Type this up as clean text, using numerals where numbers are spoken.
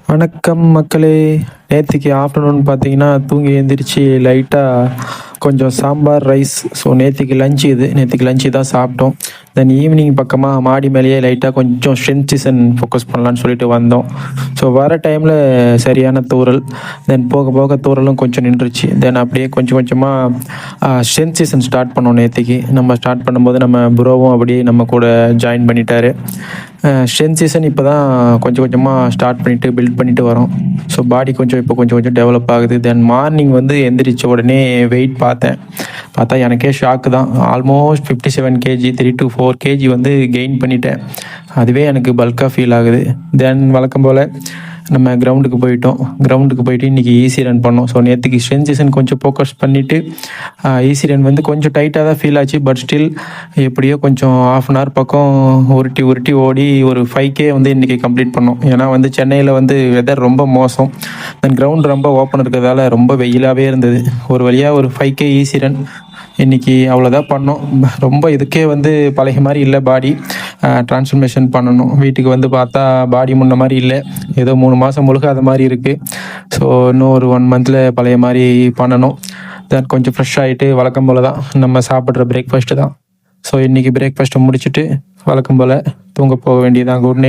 வணக்கம் மக்களே. நேற்றுக்கு ஆஃப்டர்நூன் பார்த்தீங்கன்னா தூங்கி எழுந்திரிச்சு லைட்டாக கொஞ்சம் சாம்பார் ரைஸ். ஸோ நேற்றுக்கு லஞ்சு தான் சாப்பிட்டோம். தென் ஈவினிங் பக்கமாக மாடி மேலேயே லைட்டாக கொஞ்சம் சென்சேஷன் ஃபோக்கஸ் பண்ணலான்னு சொல்லிட்டு வந்தோம். ஸோ வர டைமில் சரியான தூறல். தென் போக போக தூறலும் கொஞ்சம் நின்றுச்சு. தென் அப்படியே கொஞ்சம் கொஞ்சமாக சென்சேஷன் ஸ்டார்ட் பண்ணோம். நேற்றுக்கு நம்ம ஸ்டார்ட் பண்ணும்போது நம்ம ப்ரோவும் அப்படியே நம்ம கூட ஜாயின் பண்ணிட்டாரு. சென்சேஷன் இப்போ தான் கொஞ்சம் கொஞ்சமாக ஸ்டார்ட் பண்ணிவிட்டு பில்ட் பண்ணிட்டு வரோம். ஸோ பாடி இப்போ கொஞ்சம் கொஞ்சம் டெவலப் ஆகுது. தென் மார்னிங் எந்திரிச்ச உடனே வெயிட் பார்த்தா எனக்கே ஷாக்கு தான். Almost 57 KG 3 to 4 KG gain பண்ணிட்டேன். அதுவே எனக்கு பல்காக ஃபீல் ஆகுது. தென் வழக்கம் போல் நம்ம கிரவுண்டுக்கு போயிட்டு இன்றைக்கி ஈஸி ரன் பண்ணோம். ஸோ நேற்றுக்கு சென்சேஷன் கொஞ்சம் ஃபோக்கஸ் பண்ணிவிட்டு ஈஸி ரன் கொஞ்சம் டைட்டாக தான் ஃபீல் ஆச்சு. பட் ஸ்டில் எப்படியோ கொஞ்சம் ½ அன் ஹவர் பக்கம் உருட்டி ஓடி ஒரு 5K இன்றைக்கி கம்ப்ளீட் பண்ணோம். ஏன்னா சென்னையில் வெதர் ரொம்ப மோசம். தென் கிரவுண்ட் ரொம்ப ஓப்பன் இருக்கிறதால ரொம்ப வெயிலாகவே இருந்தது. ஒரு வழியாக ஒரு 5K ஈஸி ரன் இன்றைக்கி அவ்வளோதான் பண்ணோம். ரொம்ப இதுக்கே பழைய மாதிரி இல்லை. பாடி ட்ரான்ஸ்ஃபர்மேஷன் பண்ணணும். வீட்டுக்கு பார்த்தா பாடி முன்ன மாதிரி இல்லை. ஏதோ 3 மாதம் முழுக்க அது மாதிரி இருக்குது. ஸோ இன்னும் ஒரு 1 மந்தில் பழைய மாதிரி பண்ணணும். தென் கொஞ்சம் ஃப்ரெஷ் ஆகிட்டு வழக்கம் போல் தான் நம்ம சாப்பிட்ற பிரேக்ஃபாஸ்ட்டு தான். ஸோ இன்றைக்கி பிரேக்ஃபாஸ்ட்டை முடிச்சுட்டு வழக்கம் போல் தூங்க போக வேண்டியதான். Good night.